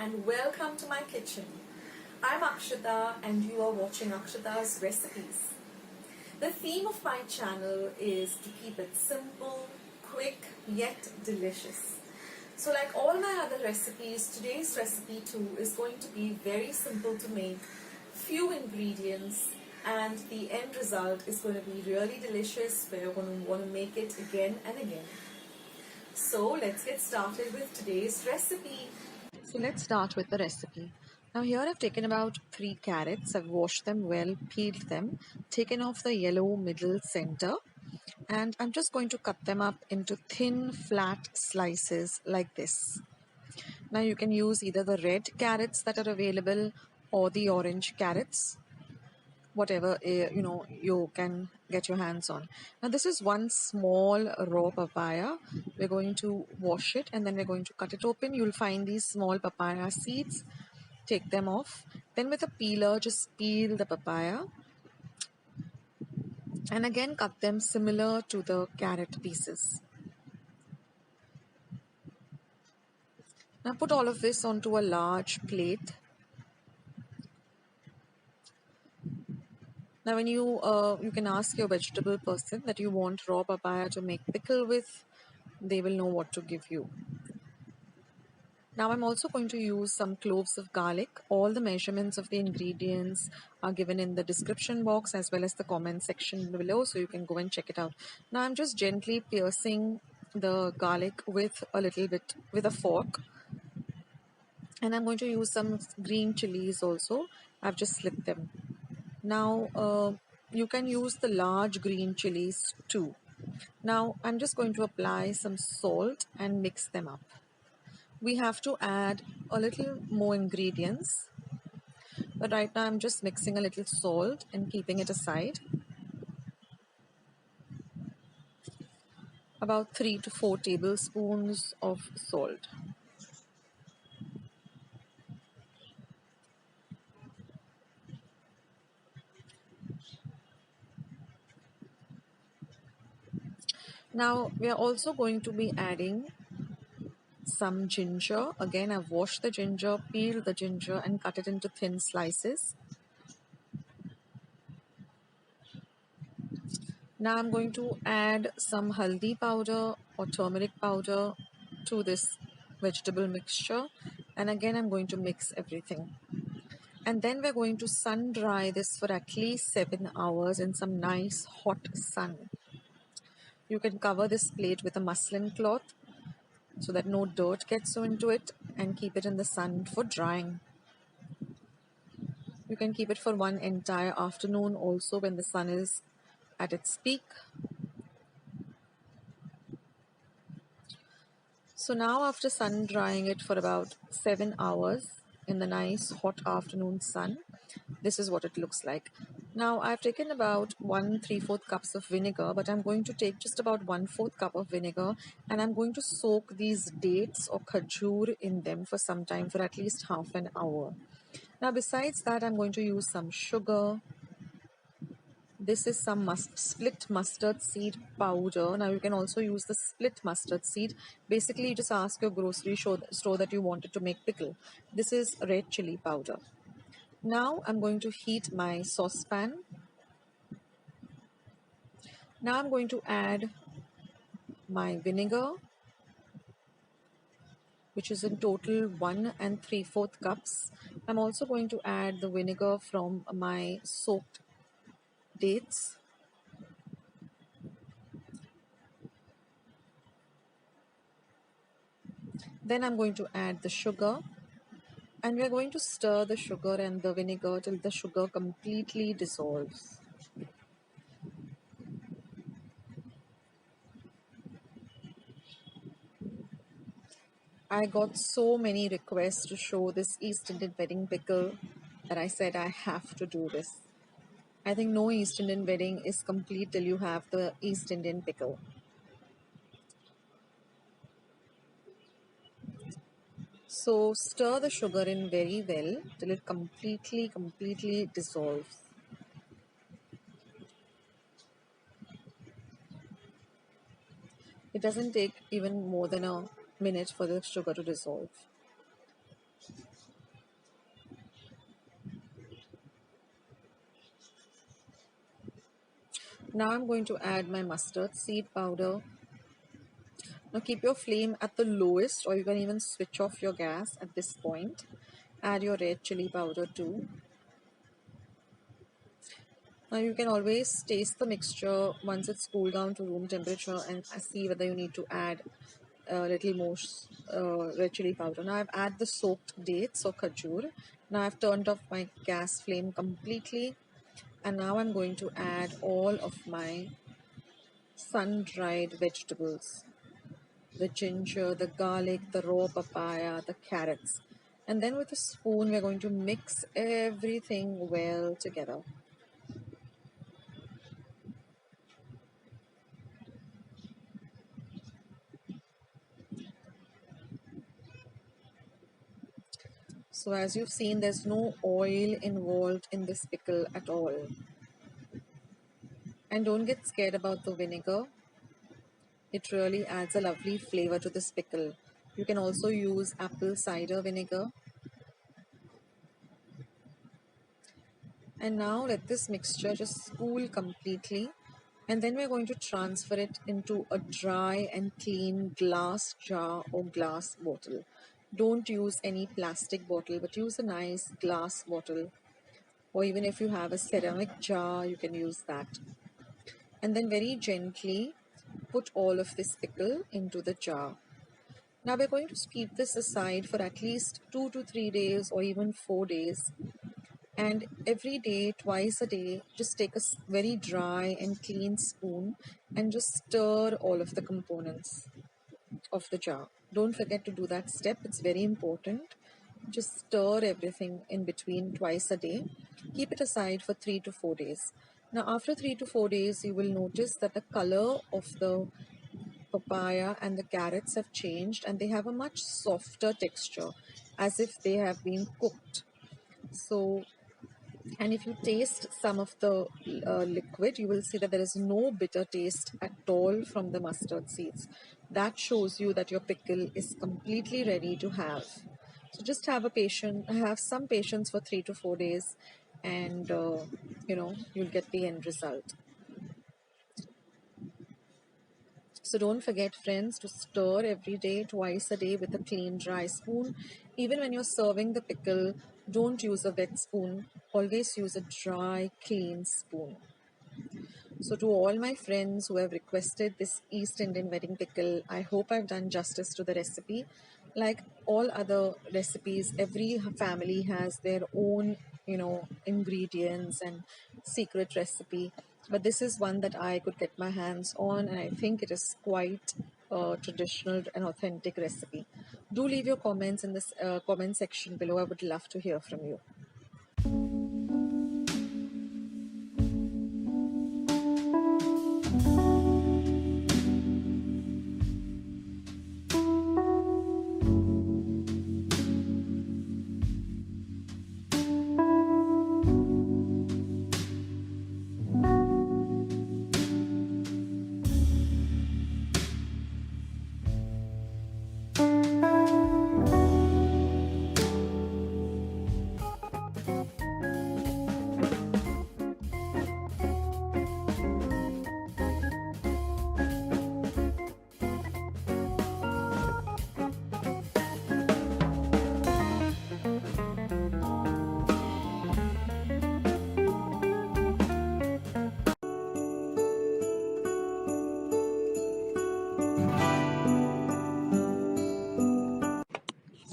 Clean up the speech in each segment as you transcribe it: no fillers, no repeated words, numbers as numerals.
And welcome to my kitchen. I'm Akshata and you are watching Akshata's recipes. The theme of my channel is to keep it simple, quick, yet delicious. So like all my other recipes, today's recipe too is going to be very simple to make, few ingredients, and the end result is going to be really delicious where you're going to want to make it again and again. So let's get started with today's recipe. So let's start with the recipe. Now here I've taken about 3 carrots, I've washed them well, peeled them, taken off the yellow middle center, and I'm just going to cut them up into thin flat slices like this. Now you can use either the red carrots that are available or the orange carrots, whatever you can get your hands on. Now this is one small raw papaya. We're going to wash it and then we're going to cut it open. You'll find these small papaya seeds. Take them off. Then with a peeler, just peel the papaya and again cut them similar to the carrot pieces. Now put all of this onto a large plate. Now when you can ask your vegetable person that you want raw papaya to make pickle with, they will know what to give you. Now I'm also going to use some cloves of garlic. All the measurements of the ingredients are given in the description box as well as the comment section below, so you can go and check it out. Now I'm just gently piercing the garlic with a little bit with a fork, and I'm going to use some green chilies also. I've just slipped them. Now you can use the large green chilies too. Now I'm just going to apply some salt and mix them up. We have to add a little more ingredients, but right now I'm just mixing a little salt and keeping it aside. About 3 to 4 tablespoons of salt. Now we are also going to be adding some ginger. Again, I've washed the ginger, peeled the ginger and cut it into thin slices. Now I'm going to add some haldi powder or turmeric powder to this vegetable mixture, and again I'm going to mix everything. And then we're going to sun dry this for at least 7 hours in some nice hot sun. You can cover this plate with a muslin cloth so that no dirt gets into it, and keep it in the sun for drying. You can keep it for one entire afternoon also when the sun is at its peak. So now after sun drying it for about 7 hours in the nice hot afternoon sun, this is what it looks like. Now I've taken about 1 3/4 cups of vinegar, but I'm going to take just about 1/4 cup of vinegar, and I'm going to soak these dates or khajur in them for some time, for at least half an hour. Now besides that, I'm going to use some sugar. This is some split mustard seed powder. Now you can also use the split mustard seed. Basically, you just ask your grocery store that you wanted to make pickle. This is red chili powder. Now I'm going to heat my saucepan. Now I'm going to add my vinegar, which is in total 1 3/4 cups. I'm also going to add the vinegar from my soaked dates. Then I'm going to add the sugar, and we're going to stir the sugar and the vinegar till the sugar completely dissolves. I got so many requests to show this East Indian wedding pickle that I said I have to do this. I think no East Indian wedding is complete till you have the East Indian pickle. So stir the sugar in very well till it completely dissolves. It doesn't take even more than a minute for the sugar to dissolve. Now I'm going to add my mustard seed powder. Now keep your flame at the lowest, or you can even switch off your gas at this point. Add your red chili powder too. Now you can always taste the mixture once it's cooled down to room temperature and see whether you need to add a little more red chili powder. Now I've added the soaked dates or khajur. Now I've turned off my gas flame completely, and now I'm going to add all of my sun-dried vegetables. The ginger, the garlic, the raw papaya, the carrots. And then with a spoon, we're going to mix everything well together. So as you've seen, there's no oil involved in this pickle at all. And don't get scared about the vinegar. It really adds a lovely flavor to this pickle. You can also use apple cider vinegar. And now let this mixture just cool completely. And then we're going to transfer it into a dry and clean glass jar or glass bottle. Don't use any plastic bottle, but use a nice glass bottle. Or even if you have a ceramic jar, you can use that. And then very gently put all of this pickle into the jar. Now we're going to keep this aside for at least 2 to 3 days or even 4 days. And every day, twice a day, just take a very dry and clean spoon and just stir all of the components of the jar. Don't forget to do that step, it's very important. Just stir everything in between twice a day. Keep it aside for 3 to 4 days. Now after 3 to 4 days, you will notice that the color of the papaya and the carrots have changed and they have a much softer texture as if they have been cooked. So, and if you taste some of the liquid, you will see that there is no bitter taste at all from the mustard seeds. That shows you that your pickle is completely ready to have. So just have some patience for 3 to 4 days, and you'll get the end result. So don't forget, friends, to stir every day, twice a day with a clean dry spoon. Even when you're serving the pickle, don't use a wet spoon. Always use a dry, clean spoon. So to all my friends who have requested this East Indian wedding pickle, I hope I've done justice to the recipe. Like all other recipes, every family has their own, ingredients and secret recipe. But this is one that I could get my hands on, and I think it is quite a traditional and authentic recipe. Do leave your comments in this comment section below. I would love to hear from you.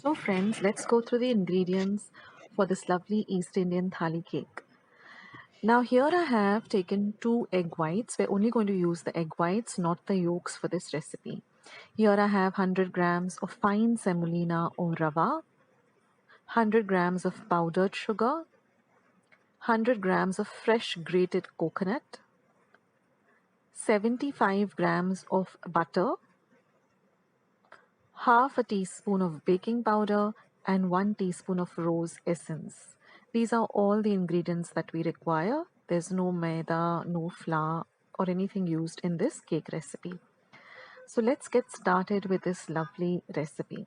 So friends, let's go through the ingredients for this lovely East Indian thali cake. Now here I have taken 2 egg whites. We're only going to use the egg whites, not the yolks for this recipe. Here I have 100 grams of fine semolina or rava, 100 grams of powdered sugar, 100 grams of fresh grated coconut, 75 grams of butter, half a teaspoon of baking powder, and 1 teaspoon of rose essence. These are all the ingredients that we require. There's no maida, no flour, or anything used in this cake recipe. So let's get started with this lovely recipe.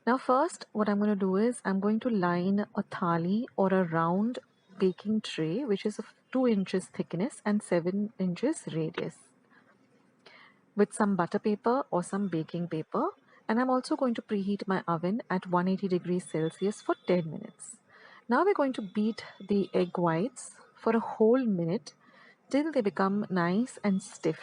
Now first, what I'm going to do is I'm going to line a thali or a round baking tray, which is of 2 inches thickness and 7 inches radius, with some butter paper or some baking paper. And I'm also going to preheat my oven at 180 degrees Celsius for 10 minutes. Now we're going to beat the egg whites for a whole minute till they become nice and stiff.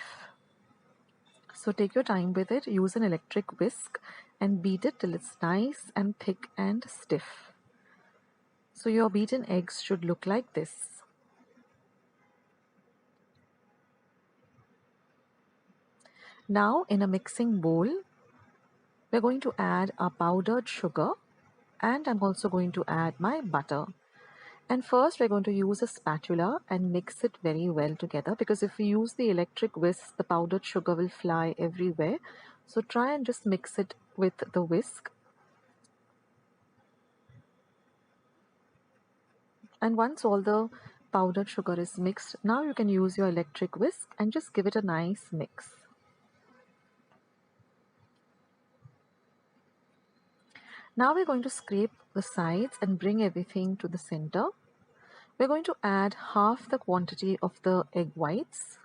So take your time with it, use an electric whisk and beat it till it's nice and thick and stiff. So your beaten eggs should look like this. Now in a mixing bowl, we're going to add our powdered sugar, and I'm also going to add my butter. And first we're going to use a spatula and mix it very well together, because if we use the electric whisk, the powdered sugar will fly everywhere. So try and just mix it with the whisk. And once all the powdered sugar is mixed, now you can use your electric whisk and just give it a nice mix. Now we're going to scrape the sides and bring everything to the center. We're going to add half the quantity of the egg whites.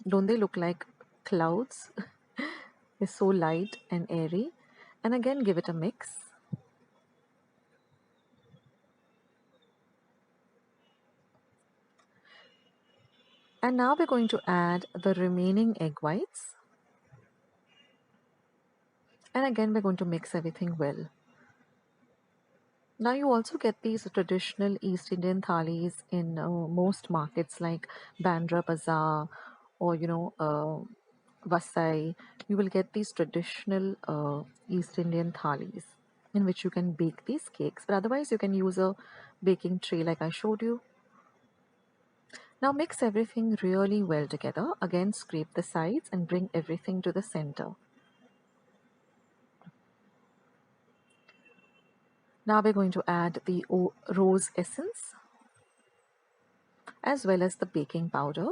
Don't they look like clouds? They're so light and airy. And again, give it a mix. And now we're going to add the remaining egg whites. And again, we're going to mix everything well. Now you also get these traditional East Indian thalis in most markets like Bandra Bazaar or Vasai. You will get these traditional East Indian thalis in which you can bake these cakes. But otherwise you can use a baking tray like I showed you. Now mix everything really well together. Again, scrape the sides and bring everything to the center. Now we're going to add the rose essence as well as the baking powder.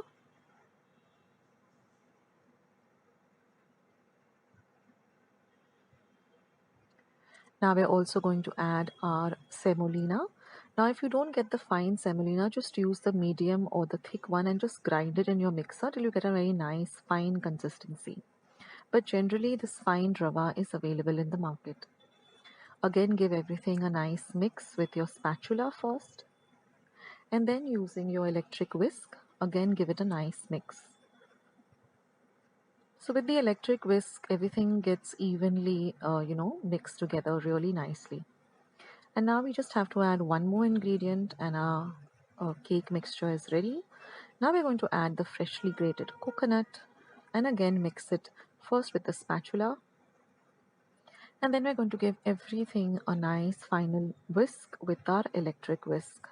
Now we're also going to add our semolina. Now if you don't get the fine semolina, just use the medium or the thick one and just grind it in your mixer till you get a very nice fine consistency. But generally this fine rava is available in the market. Again, give everything a nice mix with your spatula first, and then using your electric whisk, again give it a nice mix. So with the electric whisk, everything gets evenly, mixed together really nicely. And now we just have to add one more ingredient and our cake mixture is ready. Now we're going to add the freshly grated coconut and again mix it first with the spatula. And then we're going to give everything a nice final whisk with our electric whisk.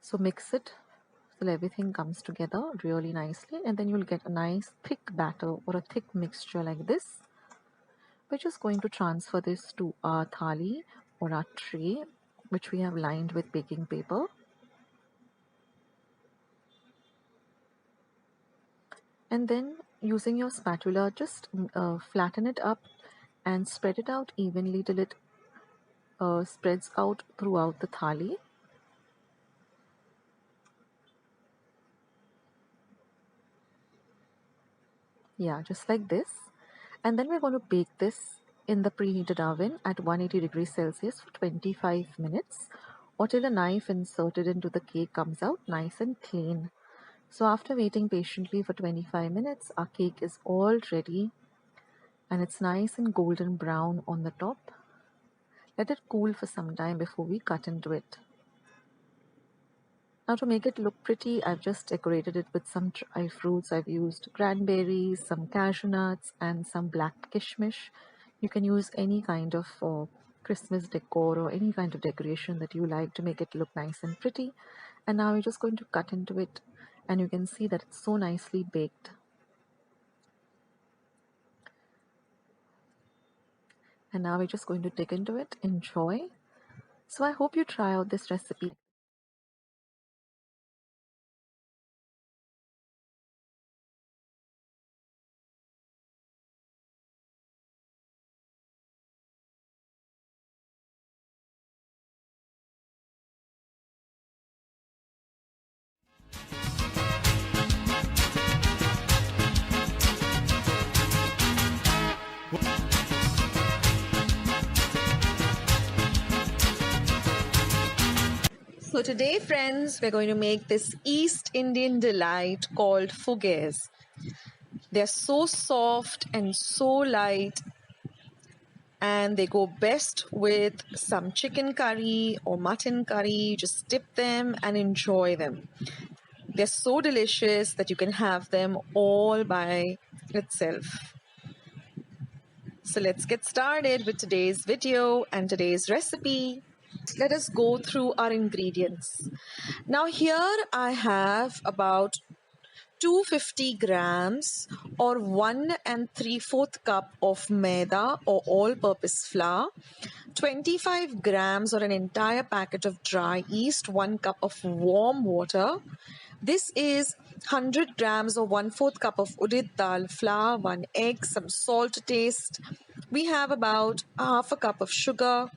So mix it till everything comes together really nicely, and then you'll get a nice thick batter or a thick mixture like this. We're just going to transfer this to our thali or our tray, which we have lined with baking paper. And then using your spatula, just flatten it up and spread it out evenly till it spreads out throughout the thali. Yeah, just like this. And then we're going to bake this in the preheated oven at 180 degrees Celsius for 25 minutes, or till a knife inserted into the cake comes out nice and clean. So after waiting patiently for 25 minutes, our cake is all ready and it's nice and golden brown on the top. Let it cool for some time before we cut into it. Now to make it look pretty, I've just decorated it with some dry fruits. I've used cranberries, some cashew nuts, and some black kishmish. You can use any kind of Christmas decor or any kind of decoration that you like to make it look nice and pretty. And now we're just going to cut into it, and you can see that it's so nicely baked. And now we're just going to dig into it. Enjoy. So I hope you try out this recipe. So today, friends, we're going to make this East Indian delight called fugias. They're so soft and so light, and they go best with some chicken curry or mutton curry. Just dip them and enjoy them. They're so delicious that you can have them all by itself. So let's get started with today's video and today's recipe. Let us go through our ingredients. Now here I have about 250 grams or 1 3/4 cup of maida or all-purpose flour, 25 grams or an entire packet of dry yeast, 1 cup of warm water. This is 100 grams or 1/4 cup of udit dal flour, 1 egg, some salt to taste. We have about half a cup of sugar.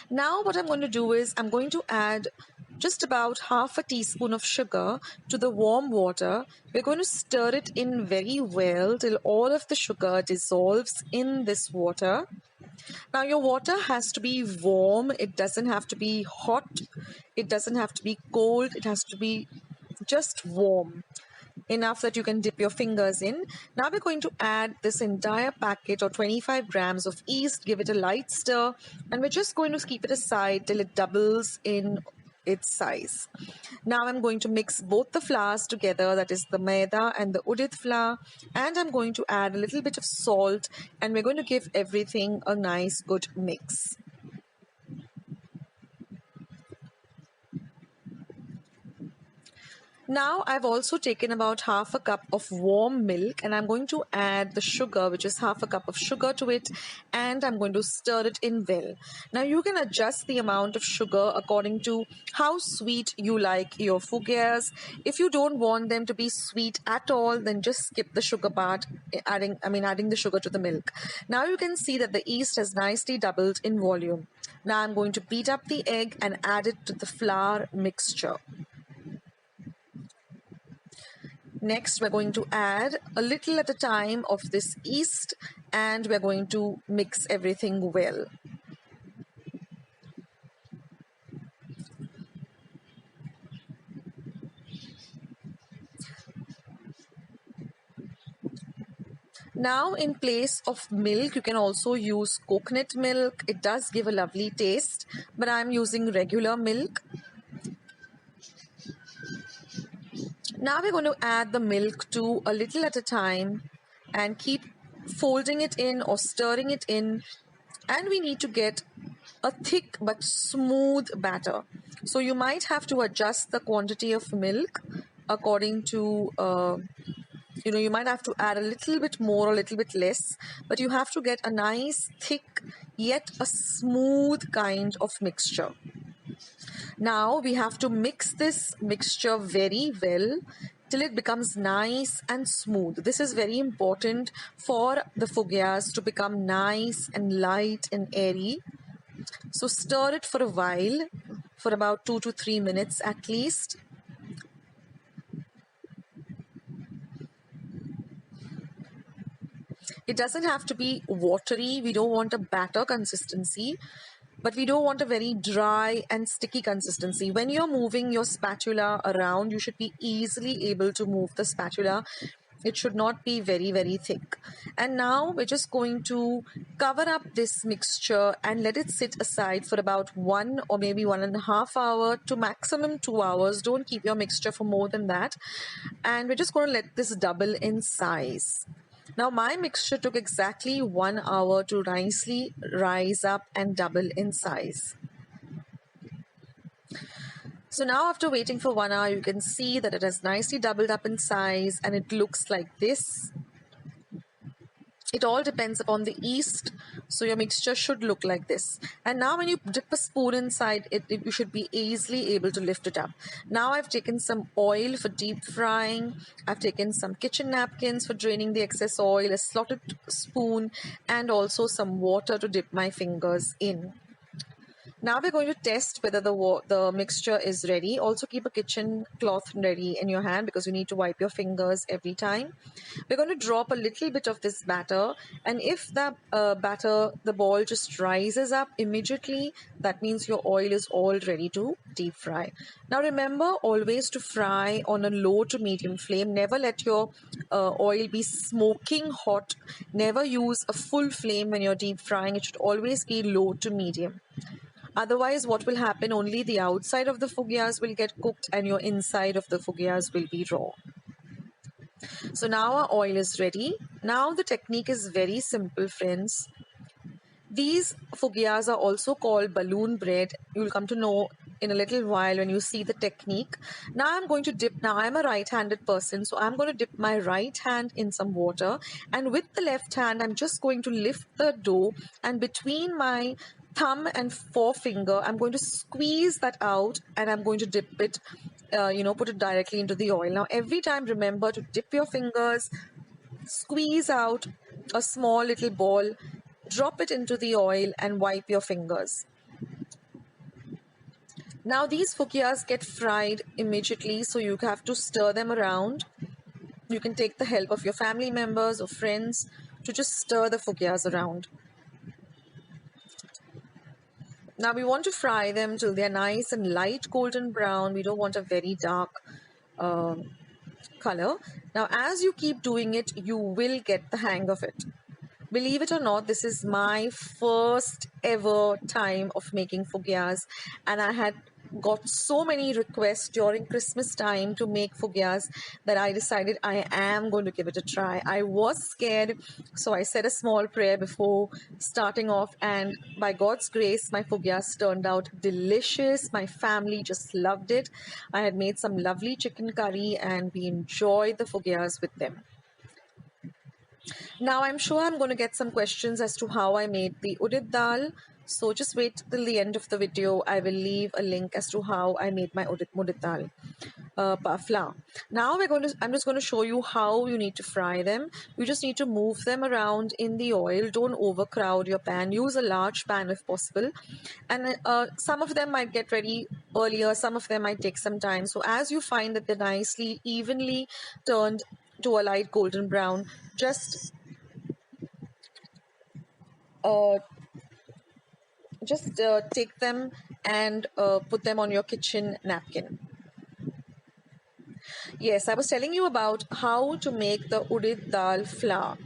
Now what I'm going to do is I'm going to add just about half a teaspoon of sugar to the warm water. We're going to stir it in very well till all of the sugar dissolves in this water. Now your water has to be warm. It doesn't have to be hot. It doesn't have to be cold. It has to be just warm enough that you can dip your fingers in. Now we're going to add this entire packet or 25 grams of yeast, give it a light stir, and we're just going to keep it aside till it doubles in its size. Now I'm going to mix both the flours together, that is the maida and the udit flour, and I'm going to add a little bit of salt, and we're going to give everything a nice good mix. Now I've also taken about half a cup of warm milk, and I'm going to add the sugar, which is half a cup of sugar to it, and I'm going to stir it in well. Now you can adjust the amount of sugar according to how sweet you like your fugias. If you don't want them to be sweet at all, then just skip the sugar part, adding the sugar to the milk. Now you can see that the yeast has nicely doubled in volume. Now I'm going to beat up the egg and add it to the flour mixture. Next, we're going to add a little at a time of this yeast, and we're going to mix everything well. Now, in place of milk, you can also use coconut milk. It does give a lovely taste, but I'm using regular milk. Now we're going to add the milk to a little at a time and keep folding it in or stirring it in, and we need to get a thick but smooth batter. So you might have to adjust the quantity of milk according to you might have to add a little bit more or a little bit less, but you have to get a nice thick yet a smooth kind of mixture. Now we have to mix this mixture very well till it becomes nice and smooth. This is very important for the fugias to become nice and light and airy. So stir it for a while, for about 2 to 3 minutes at least. It doesn't have to be watery. We don't want a batter consistency, but we don't want a very dry and sticky consistency. When you're moving your spatula around, you should be easily able to move the spatula It should not be very, very thick. And now we're just going to cover up this mixture and let it sit aside for about 1 or maybe 1.5 hours to maximum 2 hours. Don't keep your mixture for more than that. And we're just going to let this double in size. Now my mixture took exactly 1 hour to nicely rise up and double in size. So now after waiting for 1 hour, you can see that it has nicely doubled up in size and it looks like this. It all depends upon the yeast, so your mixture should look like this. And now when you dip a spoon inside it, you should be easily able to lift it up. Now I've taken some oil for deep frying. I've taken some kitchen napkins for draining the excess oil, a slotted spoon, and also some water to dip my fingers in. Now we're going to test whether the mixture is ready. Also keep a kitchen cloth ready in your hand because you need to wipe your fingers every time. We're going to drop a little bit of this batter, and if the the ball just rises up immediately, that means your oil is all ready to deep fry. Now remember always to fry on a low to medium flame. Never let your oil be smoking hot. Never use a full flame when you're deep frying. It should always be low to medium. Otherwise, what will happen? Only the outside of the fugias will get cooked and your inside of the fugias will be raw. So now our oil is ready. Now the technique is very simple, friends. These fugias are also called balloon bread. You'll come to know in a little while when you see the technique. Now I'm going to dip. Now I'm a right-handed person, so I'm going to dip my right hand in some water, and with the left hand I'm just going to lift the dough, and between my thumb and forefinger I'm going to squeeze that out and I'm going to dip it, put it directly into the oil. Now every time remember to dip your fingers, squeeze out a small little ball, drop it into the oil and wipe your fingers. Now these fugias get fried immediately, so you have to stir them around. You can take the help of your family members or friends to just stir the fugias around. Now we want to fry them till they're nice and light golden brown. We don't want a very dark color. Now as you keep doing it, you will get the hang of it. Believe it or not, this is my first ever time of making fugias, and I had got so many requests during Christmas time to make fugias that I decided I am going to give it a try. I was scared, so I said a small prayer before starting off, and by God's grace, my fugias turned out delicious. My family just loved it. I had made some lovely chicken curry and we enjoyed the fugias with them. Now I'm sure I'm going to get some questions as to how I made the udid dal. So just wait till the end of the video. I will leave a link as to how I made my udid dal flour. Now I'm just going to show you how you need to fry them. You just need to move them around in the oil. Don't overcrowd your pan. Use a large pan if possible. And some of them might get ready earlier. Some of them might take some time. So as you find that they're nicely, evenly turned to a light golden brown, just take them and put them on your kitchen napkin. Yes, I was telling you about how to make the udid dal flour.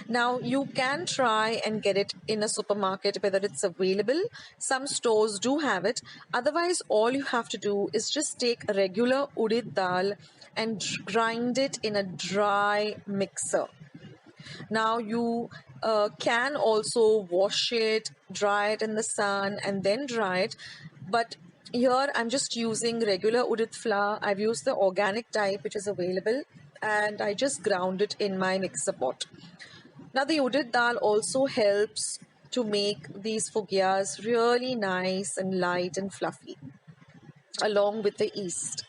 Now you can try and get it in a supermarket, whether it's available. Some stores do have it. Otherwise, all you have to do is just take a regular udid dal and grind it in a dry mixer. Now you can also wash it, dry it in the sun and then dry it. But here I'm just using regular udit flour. I've used the organic type which is available and I just ground it in my mixer pot. Now the udit dal also helps to make these fugias really nice and light and fluffy along with the yeast.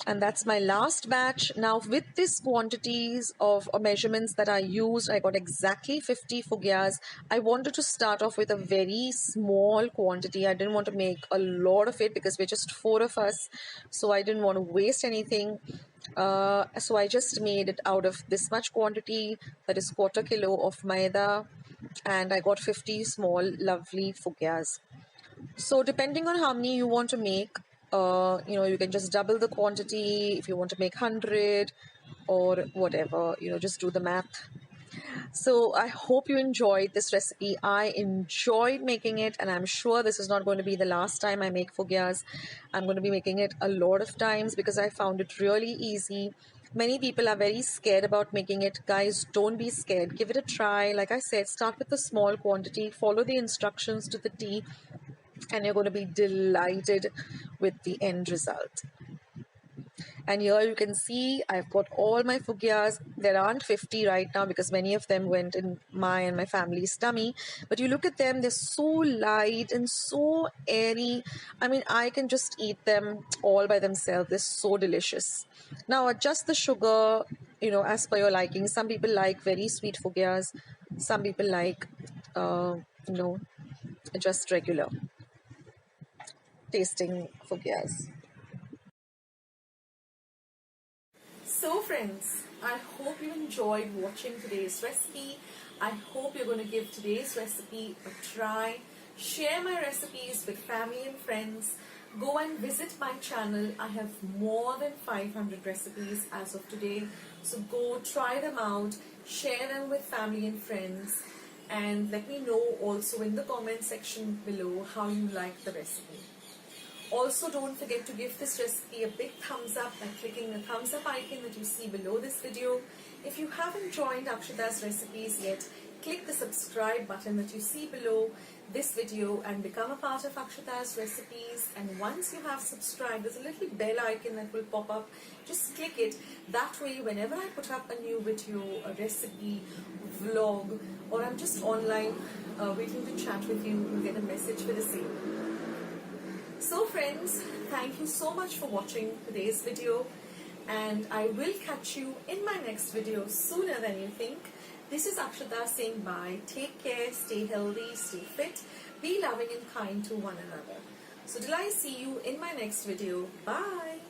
And that's my last batch. Now with these quantities of measurements that I used, I got exactly 50 fugias. I wanted to start off with a very small quantity. I didn't want to make a lot of it because we're just 4 of us, so I didn't want to waste anything. So I just made it out of this much quantity, that is 1/4 kilo of maida, and I got 50 small lovely fugias. So depending on how many you want to make, you can just double the quantity. If you want to make 100, or whatever, just do the math. So I hope you enjoyed this recipe. I enjoyed making it, and I'm sure this is not going to be the last time I make fugias. I'm going to be making it a lot of times because I found it really easy. Many people are very scared about making it. Guys, don't be scared. Give it a try. Like I said, start with a small quantity, follow the instructions to the T, and you're going to be delighted with the end result. And here you can see I've got all my fugias. There aren't 50 right now because many of them went in my and my family's tummy. But you look at them, they're so light and so airy. I mean, I can just eat them all by themselves. They're so delicious. Now adjust the sugar, as per your liking. Some people like very sweet fugias. Some people like, you know, just regular tasting fugias. So friends, I hope you enjoyed watching today's recipe. I hope you're going to give today's recipe a try. Share my recipes with family and friends. Go and visit my channel. I have more than 500 recipes as of today. So go try them out, share them with family and friends, and let me know also in the comment section below how you like the recipe. Also, don't forget to give this recipe a big thumbs up by clicking the thumbs up icon that you see below this video. If you haven't joined Akshata's recipes yet, click the subscribe button that you see below this video and become a part of Akshata's recipes. And once you have subscribed, there's a little bell icon that will pop up. Just click it. That way, whenever I put up a new video, a recipe, vlog, or I'm just online waiting to chat with you, you'll get a message for the same. So friends, thank you so much for watching today's video, and I will catch you in my next video sooner than you think. This is Akshata saying bye. Take care, stay healthy, stay fit, be loving and kind to one another. So till I see you in my next video, bye.